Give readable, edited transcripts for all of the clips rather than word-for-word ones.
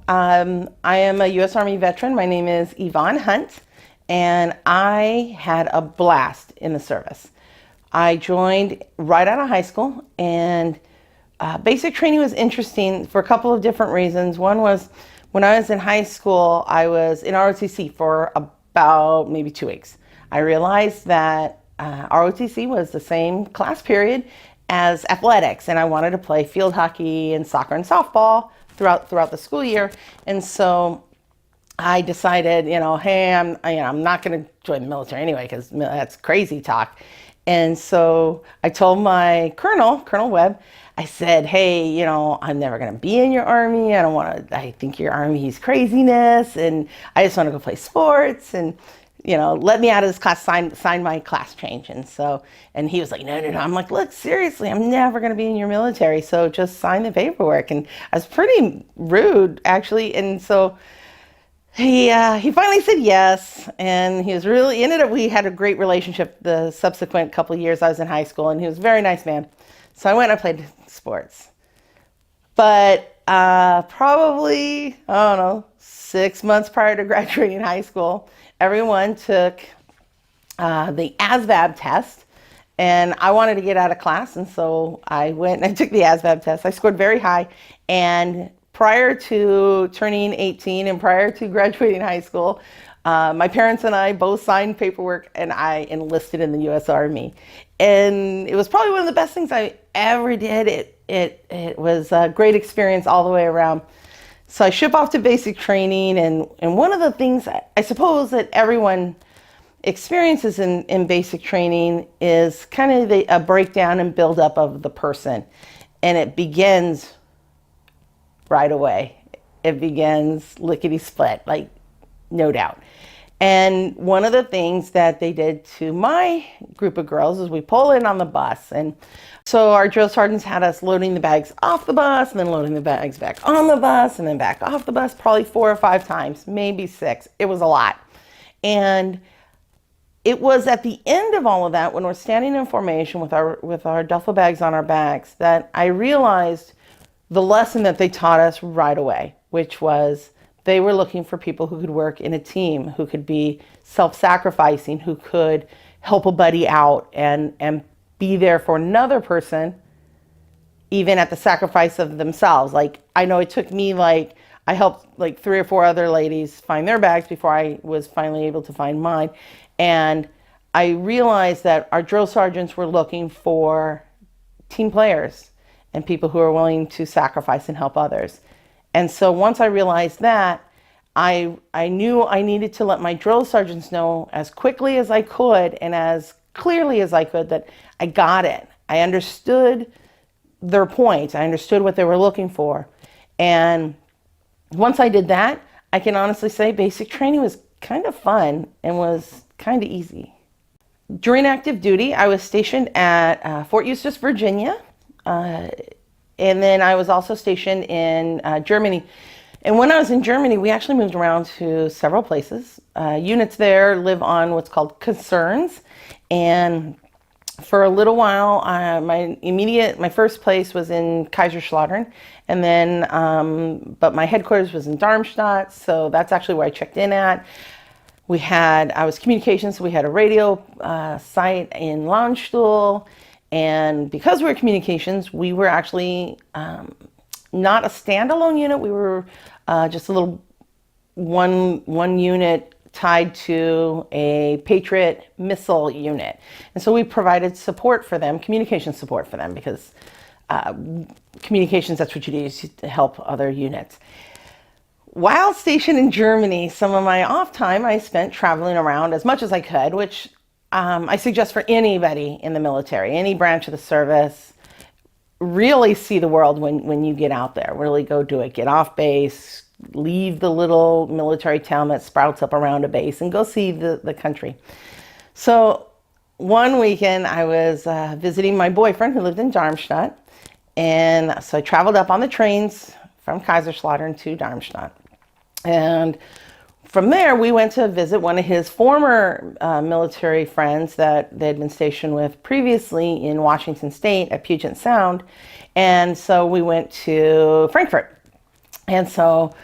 I am a U.S. Army veteran. My name is Yvonne Hunt, and I had a blast in the service. I joined right out of high school, and basic training was interesting for a couple of different reasons. One was when I was in high school, I was in ROTC for about maybe 2 weeks. I realized that ROTC was the same class period as athletics, and I wanted to play field hockey and soccer and softball throughout the school year. And so I decided, hey, I'm not going to join the military anyway because that's crazy talk. And so I told my Colonel Webb, I said, hey, I'm never going to be in your army. I don't want to, I think your army's craziness. And I just want to go play sports. And, let me out of this class, sign my class change. And he was like, no. I'm like, look, seriously, I'm never going to be in your military. So just sign the paperwork. And I was pretty rude, actually. And so he finally said yes, and he was really ended up. We had a great relationship the subsequent couple of years I was in high school, and he was a very nice man. So I went and I played sports, but probably I don't know 6 months prior to graduating high school, everyone took the ASVAB test, and I wanted to get out of class, and so I went and I took the ASVAB test. I scored very high, and prior to turning 18 and prior to graduating high school, my parents and I both signed paperwork, and I enlisted in the U.S. Army. And it was probably one of the best things I ever did. It was a great experience all the way around. So I ship off to basic training, and one of the things I suppose that everyone experiences in basic training is kind of a breakdown and buildup of the person. And it begins right away. It begins lickety split, like no doubt. And one of the things that they did to my group of girls is we pull in on the bus. And so our drill sergeants had us loading the bags off the bus and then loading the bags back on the bus and then back off the bus, probably 4 or 5 times, maybe 6. It was a lot. And it was at the end of all of that, when we're standing in formation with our duffel bags on our backs, that I realized the lesson that they taught us right away, which was they were looking for people who could work in a team, who could be self-sacrificing, who could help a buddy out and be there for another person, even at the sacrifice of themselves. Like, I know it took me, I helped 3 or 4 other ladies find their bags before I was finally able to find mine. And I realized that our drill sergeants were looking for team players and people who are willing to sacrifice and help others. And so once I realized that, I knew I needed to let my drill sergeants know as quickly as I could and as clearly as I could that I got it. I understood their point. I understood what they were looking for. And once I did that, I can honestly say basic training was kind of fun and was kind of easy. During active duty, I was stationed at Fort Eustis, Virginia. And then I was also stationed in Germany. And when I was in Germany, we actually moved around to several places. Units there live on what's called concerns. And for a little while, my first place was in Kaiserslautern. And then, but my headquarters was in Darmstadt. So that's actually where I checked in at. I was communications, so we had a radio site in Landstuhl. And because we were communications, we were actually not a standalone unit. We were just a little one unit tied to a Patriot missile unit. And so we provided support for them, communication support for them, because communications, that's what you do to help other units. While stationed in Germany, some of my off time I spent traveling around as much as I could, which I suggest for anybody in the military, any branch of the service. Really see the world when you get out there. Really go do it. Get off base, leave the little military town that sprouts up around a base, and go see the country. So one weekend I was visiting my boyfriend who lived in Darmstadt, and so I traveled up on the trains from Kaiserslautern to Darmstadt. And from there, we went to visit one of his former military friends that they had been stationed with previously in Washington State at Puget Sound. And so we went to Frankfurt. And so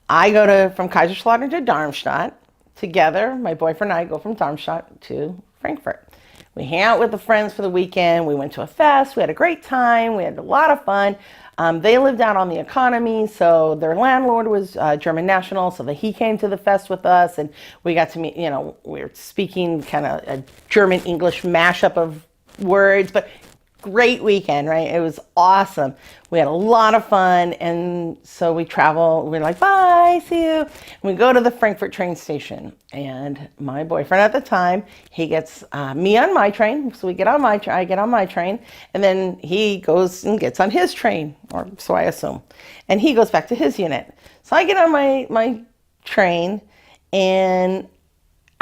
I go from Kaiserslautern to Darmstadt together. My boyfriend and I go from Darmstadt to Frankfurt. We hang out with the friends for the weekend. We went to a fest. We had a great time. We had a lot of fun. They lived out on the economy, so their landlord was German national, so that he came to the fest with us, and we got to meet, we were speaking kind of a German-English mashup of words, but great weekend, right? It was awesome. We had a lot of fun, and so we travel. We're like, bye, see you. And we go to the Frankfurt train station, and my boyfriend at the time, he gets me on my train. So we get on my train. I get on my train, and then he goes and gets on his train, or so I assume, and he goes back to his unit. So I get on my train, and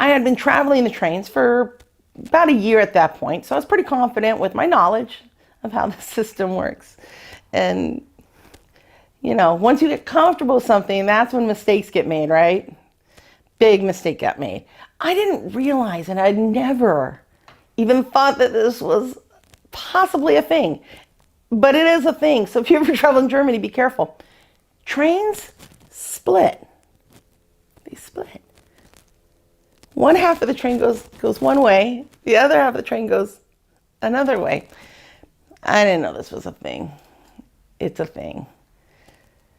I had been traveling the trains for about a year at that point. So I was pretty confident with my knowledge of how the system works. And, once you get comfortable with something, that's when mistakes get made, right? Big mistake got made. I didn't realize, and I'd never even thought that this was possibly a thing. But it is a thing. So if you ever travel in Germany, be careful. Trains split. They split. One half of the train goes one way. The other half of the train goes another way. I didn't know this was a thing. It's a thing.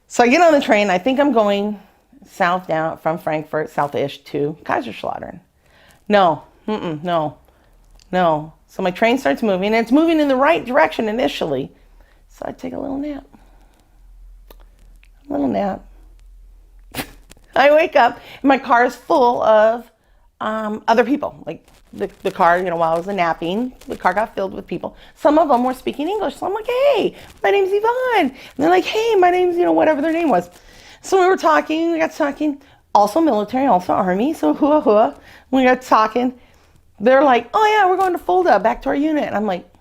So I get on the train. I think I'm going south down from Frankfurt, south-ish to Kaiserslautern. No. So my train starts moving, and it's moving in the right direction initially. So I take a little nap. I wake up, and my car is full of other people. Like the car, while I was napping, the car got filled with people. Some of them were speaking English. So I'm like, hey, my name's Yvonne. And they're like, hey, my name's, whatever their name was. So we got talking, also military, also army. So hua. We got talking. They're like, oh yeah, we're going to Fulda, back to our unit. And I'm like,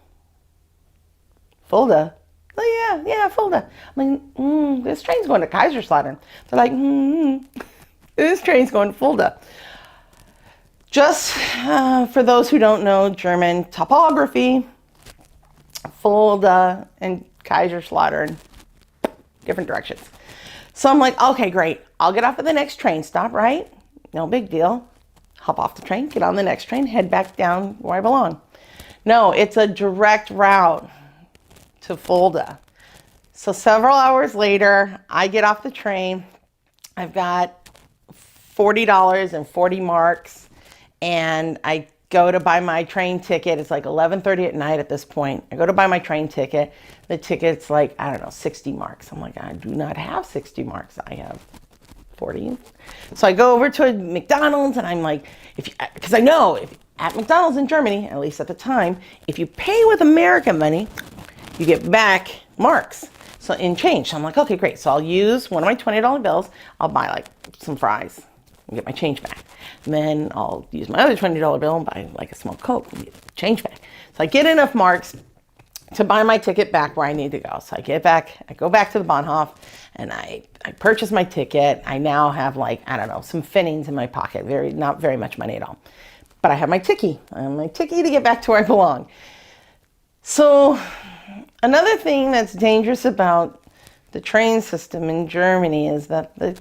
Fulda? Oh yeah, Fulda. I'm like, this train's going to Kaiserslautern. They're like, this train's going to Fulda. Just for those who don't know German topography, Fulda and Kaiserslautern, different directions. So I'm like, okay, great. I'll get off at the next train stop, right? No big deal. Hop off the train, get on the next train, head back down where I belong. No, it's a direct route to Fulda. So several hours later, I get off the train. I've got $40 and 40 marks. And I go to buy my train ticket. It's like 11:30 at night at this point. I go to buy my train ticket. The ticket's like, 60 marks. I'm like, I do not have 60 marks. I have 40. So I go over to a McDonald's, and I'm like, because I know at McDonald's in Germany, at least at the time, if you pay with American money, you get back marks. So in change. So I'm like, okay, great. So I'll use one of my $20 bills. I'll buy like some fries and get my change back. And then I'll use my other $20 bill and buy like a small Coke and get change back. So I get enough marks to buy my ticket back where I need to go. So I go back to the Bahnhof, and I purchase my ticket. I now have some pfennigs in my pocket. Not very much money at all. But I have my ticket. I have my ticket to get back to where I belong. So another thing that's dangerous about the train system in Germany is that the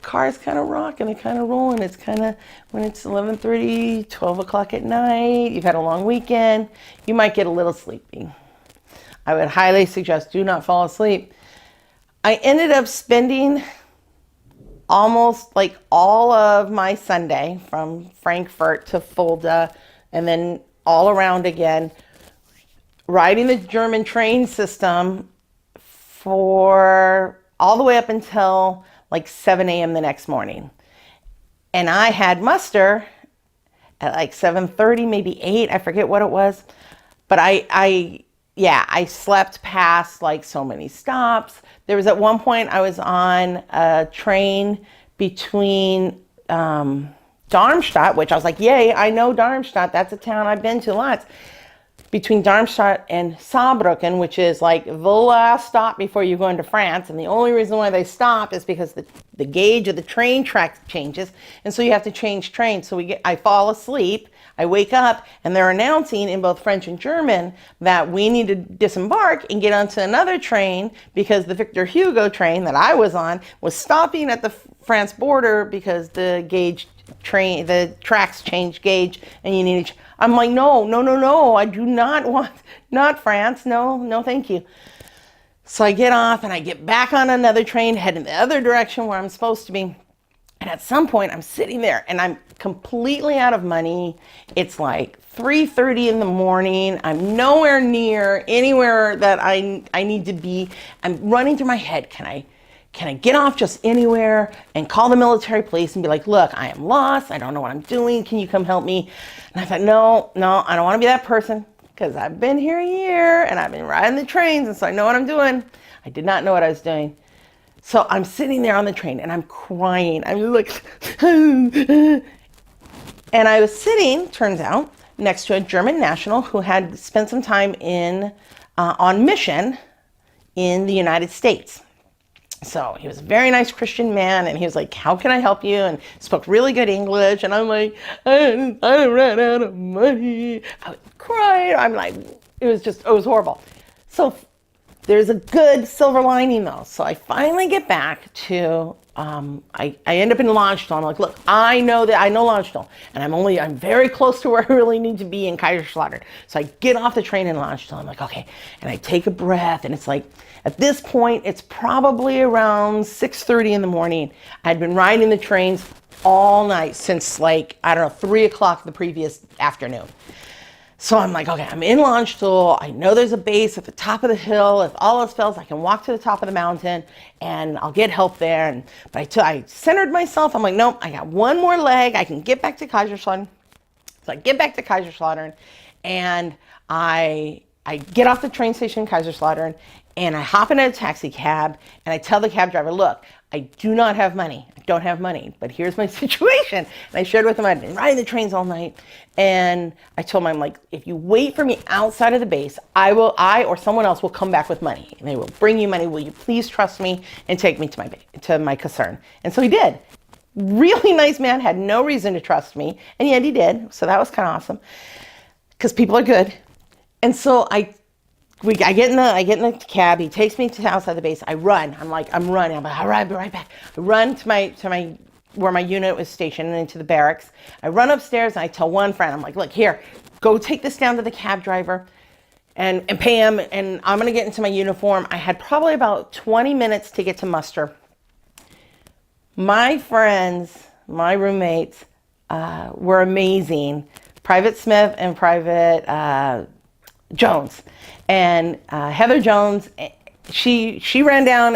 cars kind of rock and they kind of roll, and it's kind of, when it's 11:30, 12 o'clock at night, you've had a long weekend, you might get a little sleepy. I would highly suggest do not fall asleep. I ended up spending almost like all of my Sunday from Frankfurt to Fulda and then all around again, riding the German train system for all the way up until like 7 a.m. the next morning. And I had muster at like 7:30, maybe 8, I forget what it was. But I slept past like so many stops. There was at one point I was on a train between Darmstadt, which I was like, yay, I know Darmstadt. That's a town I've been to lots. Between Darmstadt and Saarbrücken, which is like the last stop before you go into France. And the only reason why they stop is because the gauge of the train track changes, and so you have to change trains. So I fall asleep, I wake up, and they're announcing in both French and German that we need to disembark and get onto another train because the Victor Hugo train that I was on was stopping at the France border because the tracks changed gauge, and you need to. I'm like, no, I do not want, not France, no, thank you. So I get off and I get back on another train, heading the other direction where I'm supposed to be. And at some point I'm sitting there and I'm completely out of money. It's like 3:30 in the morning. I'm nowhere near anywhere that I need to be. I'm running through my head. Can I get off just anywhere and call the military police and be like, look, I am lost. I don't know what I'm doing. Can you come help me? And I thought, no, I don't want to be that person, because I've been here a year and I've been riding the trains, and so I know what I'm doing. I did not know what I was doing. So I'm sitting there on the train and I'm crying. I'm like, and I was sitting, turns out, next to a German national who had spent some time on mission in the United States. So he was a very nice Christian man, and he was like, how can I help you? And spoke really good English. And I'm like, I ran out of money. I was crying. I'm like, it was horrible. So there's a good silver lining though. So I finally get back to, I end up in Landstuhl. I'm like, look, I know Landstuhl, and I'm very close to where I really need to be in Kaiserslautern. So I get off the train in Landstuhl. I'm like, okay. And I take a breath, and it's like, at this point, it's probably around 6:30 in the morning. I'd been riding the trains all night since, like, I don't know, 3 o'clock the previous afternoon. So I'm like, okay, I'm in Landstuhl. I know there's a base at the top of the hill. If all else fails, I can walk to the top of the mountain and I'll get help there. But I centered myself. I'm like, nope, I got one more leg. I can get back to Kaiserslautern. So I get back to Kaiserslautern, and I get off the train station in Kaiserslautern, and I hop in a taxi cab, and I tell the cab driver, look, I do not have money. I don't have money, but here's my situation. And I shared with him, I'd been riding the trains all night. And I told him, I'm like, if you wait for me outside of the base, I or someone else will come back with money. And they will bring you money. Will you please trust me and take me to my Kaserne? And so he did. Really nice man, had no reason to trust me. And yet he did. So that was kind of awesome, because people are good. And so I get in the cab. He takes me to outside the base. I run. I'm running. I'm like, all right, I'll be right back. I run to my where my unit was stationed and into the barracks. I run upstairs and I tell one friend, I'm like, look, here, go take this down to the cab driver and pay him, and I'm gonna get into my uniform. I had probably about 20 minutes to get to muster. My friends, my roommates, were amazing. Private Smith and Private Jones. And Heather Jones, she ran down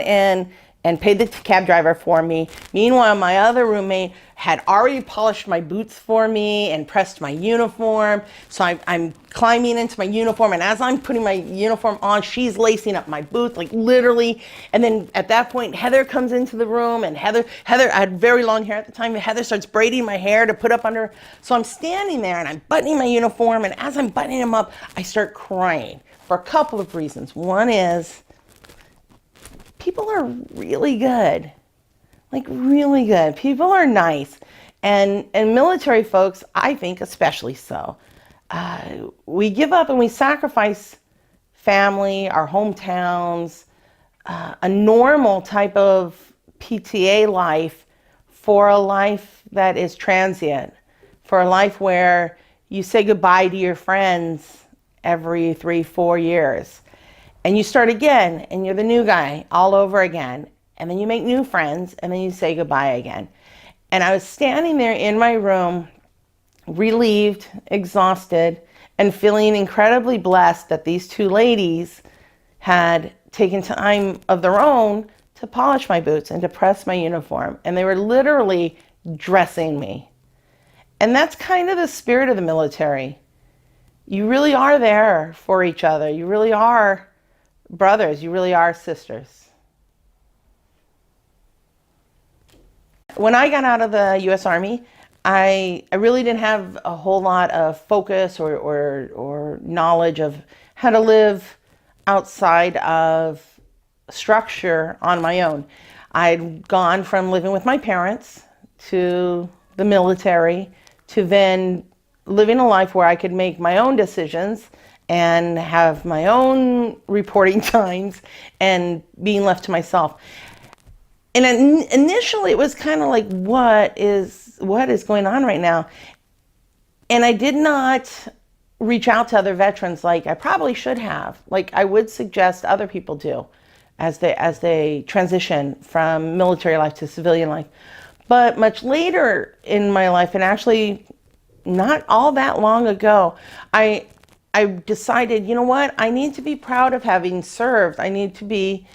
and paid the cab driver for me. Meanwhile, my other roommate had already polished my boots for me and pressed my uniform. So I'm climbing into my uniform, and as I'm putting my uniform on, she's lacing up my boots, like literally. And then at that point, Heather comes into the room, and Heather, I had very long hair at the time, and Heather starts braiding my hair to put up under. So I'm standing there and I'm buttoning my uniform, and as I'm buttoning them up, I start crying for a couple of reasons. One is, people are really good, like really good. People are nice, and military folks, I think especially so. We give up and we sacrifice family, our hometowns, a normal type of PTA life for a life that is transient, for a life where you say goodbye to your friends every 3-4 years. And you start again, and you're the new guy all over again. And then you make new friends, and then you say goodbye again. And I was standing there in my room, relieved, exhausted, and feeling incredibly blessed that these two ladies had taken time of their own to polish my boots and to press my uniform. And they were literally dressing me. And that's kind of the spirit of the military. You really are there for each other. You really are brothers, you really are sisters. When I got out of the U.S. Army, I really didn't have a whole lot of focus or knowledge of how to live outside of structure on my own. I'd gone from living with my parents to the military to then living a life where I could make my own decisions and have my own reporting times and being left to myself. And initially it was kind of like, what is going on right now? And I did not reach out to other veterans like I probably should have. Like I would suggest other people do as they transition from military life to civilian life. But much later in my life, and actually not all that long ago, I decided, you know what, I need to be proud of having served. I need to be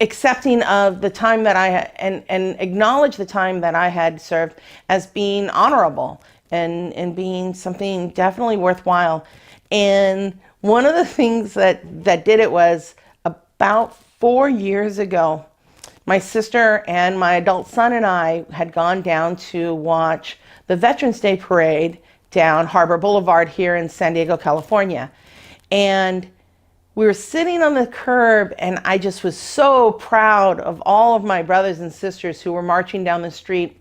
accepting of the time that and acknowledge the time that I had served as being honorable and being something definitely worthwhile. And one of the things that did it was about 4 years ago, my sister and my adult son and I had gone down to watch the Veterans Day Parade down Harbor Boulevard here in San Diego, California. And we were sitting on the curb, and I just was so proud of all of my brothers and sisters who were marching down the street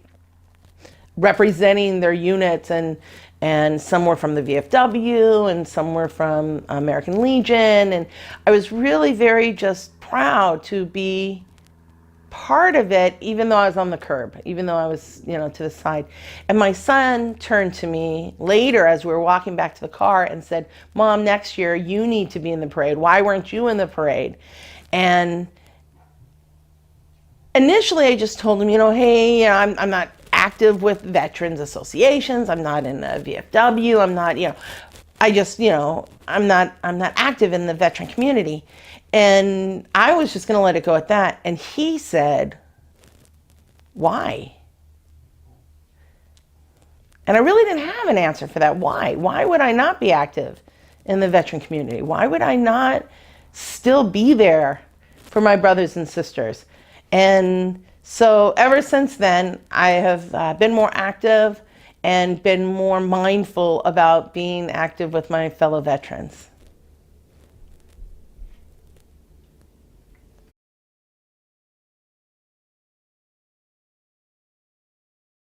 representing their units, and some were from the VFW and some were from American Legion. And I was really very just proud to be part of it, even though I was on the curb, even though I was, to the side. And my son turned to me later as we were walking back to the car and said, "Mom, next year you need to be in the parade. Why weren't you in the parade?" And initially I just told him, hey, I'm not active with veterans associations. I'm not in the VFW. I'm not, I just, I'm not active in the veteran community. And I was just going to let it go at that. And he said, "Why?" And I really didn't have an answer for that. Why? Why would I not be active in the veteran community? Why would I not still be there for my brothers and sisters? And so ever since then, I have been more active and been more mindful about being active with my fellow veterans.